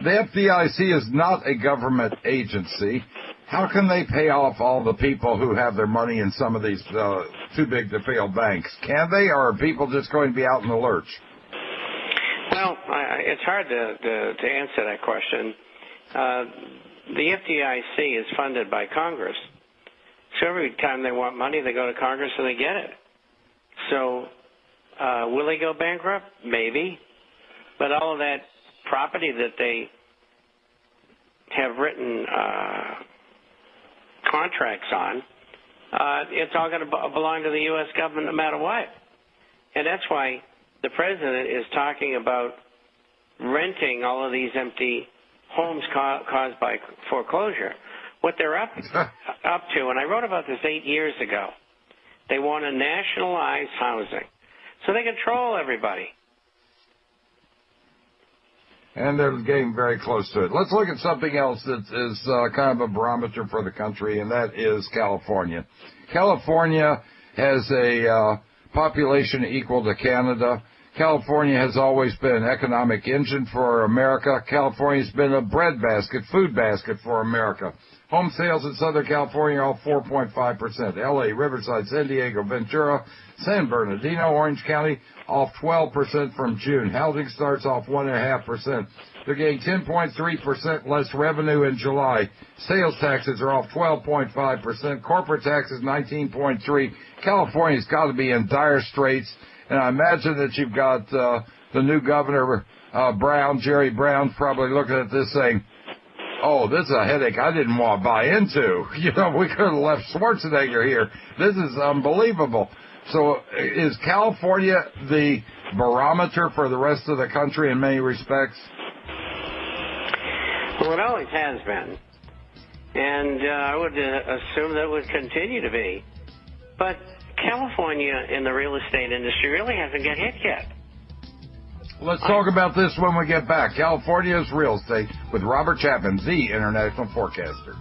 The FDIC is not a government agency. How can they pay off all the people who have their money in some of these too-big-to-fail banks? Can they, or are people just going to be out in the lurch? Well, it's hard to answer that question. The FDIC is funded by Congress. So every time they want money, they go to Congress and they get it. So will they go bankrupt? Maybe. But all of that property that they have written contracts on, it's all going to belong to the U.S. government no matter what. And that's why the president is talking about renting all of these empty homes caused by foreclosure. What they're up to, and I wrote about this 8 years ago, they want to nationalize housing so they control everybody. And they're getting very close to it. Let's look at something else that is kind of a barometer for the country, and that is California. California has a population equal to Canada. California has always been an economic engine for America. California's been a bread basket, food basket for America. Home sales in Southern California are all 4.5%. L.A., Riverside, San Diego, Ventura, San Bernardino, Orange County, off 12% from June. Housing starts off 1.5%. They're getting 10.3% less revenue in July. Sales taxes are off 12.5%. Corporate taxes 19.3%. California's got to be in dire straits. And I imagine that you've got the new governor, Brown, Jerry Brown, probably looking at this saying, oh, this is a headache I didn't want to buy into. You know, we could have left Schwarzenegger here. This is unbelievable. So is California the barometer for the rest of the country in many respects? Well, it always has been. And I would assume that it would continue to be. But California in the real estate industry really hasn't got hit yet. Let's talk about this when we get back. California's real estate with Robert Chapman, the international forecaster.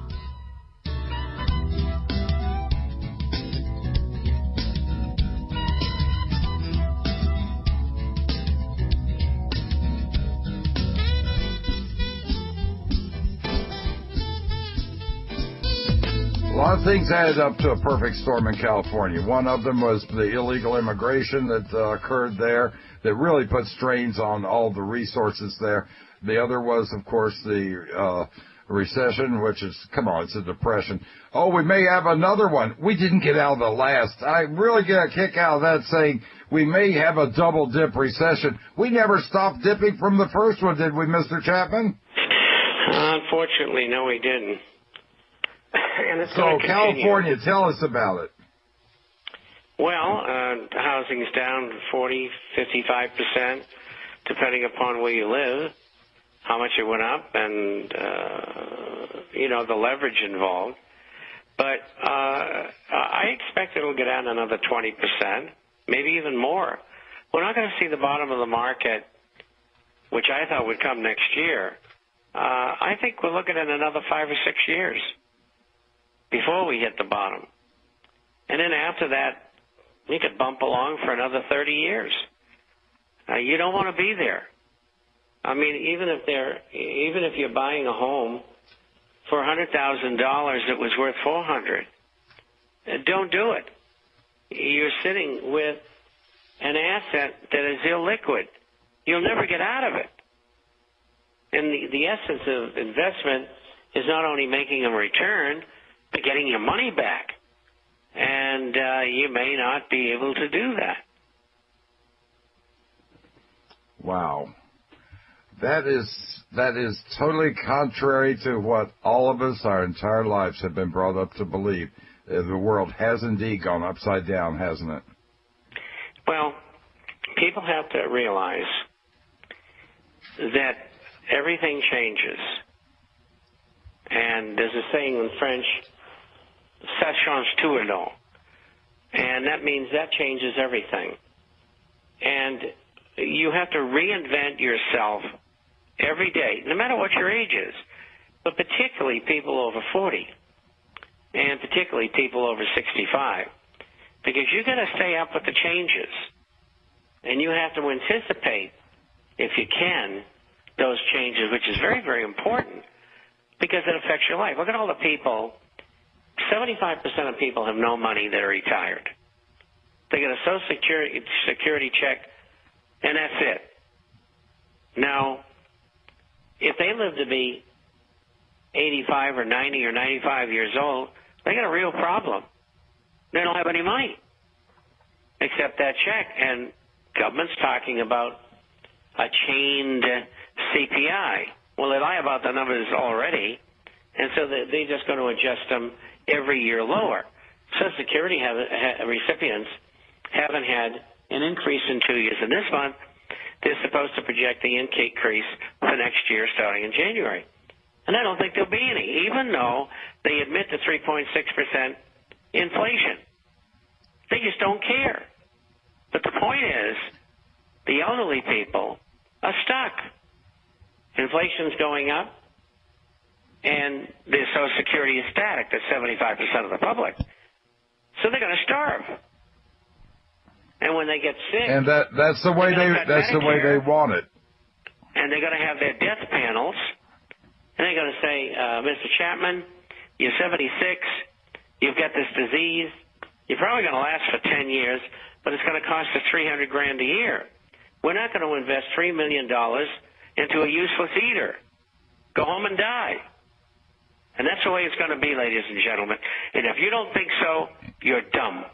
A lot of things added up to a perfect storm in California. One of them was the illegal immigration that occurred there that really put strains on all the resources there. The other was, of course, the recession, which is, come on, it's a depression. Oh, we may have another one. We didn't get out of the last. I really get a kick out of that saying we may have a double dip recession. We never stopped dipping from the first one, did we, Mr. Chapman? Unfortunately, no, we didn't. And it's so California, tell us about it. Well, housing's down 40, 55%, depending upon where you live, how much it went up, and, the leverage involved. But I expect it'll get down another 20%, maybe even more. We're not going to see the bottom of the market, which I thought would come next year. I think we're looking at another 5 or 6 years before we hit the bottom. And then after that, we could bump along for another 30 years. You don't want to be there. I mean, even if you're buying a home for $100,000 that was worth $400,000, don't do it. You're sitting with an asset that is illiquid. You'll never get out of it. And the essence of investment is not only making a return, but getting your money back. And you may not be able to do that. Wow. That is totally contrary to what all of us our entire lives have been brought up to believe. The world has indeed gone upside down, hasn't it? Well, people have to realize that everything changes. And there's a saying in French, ça change tout et tout. And that means that changes everything. And you have to reinvent yourself every day, no matter what your age is, but particularly people over 40, and particularly people over 65, because you've got to stay up with the changes. And you have to anticipate, if you can, those changes, which is very, very important because it affects your life. Look at all the people. 75% of people have no money that are retired. They get a Social Security check, and that's it. Now, if they live to be 85 or 90 or 95 years old, they got a real problem. They don't have any money except that check. And government's talking about a chained CPI. Well, they lie about the numbers already, and so they're just going to adjust them every year lower. Social Security recipients haven't had an increase in 2 years. And this month, they're supposed to project the increase for next year starting in January. And I don't think there'll be any, even though they admit to 3.6% inflation. They just don't care. But the point is, the elderly people are stuck. Inflation's going up, and their Social Security is static. That's 75% of the public. So they're going to starve. And when they get sick, and that's the way they want it. And they're going to have their death panels, and they're going to say, Mr. Chapman, you're 76, you've got this disease, you're probably going to last for 10 years, but it's going to cost us $300,000 a year. We're not going to invest $3 million into a useless eater. Go home and die. And that's the way it's going to be, ladies and gentlemen. And if you don't think so, you're dumb.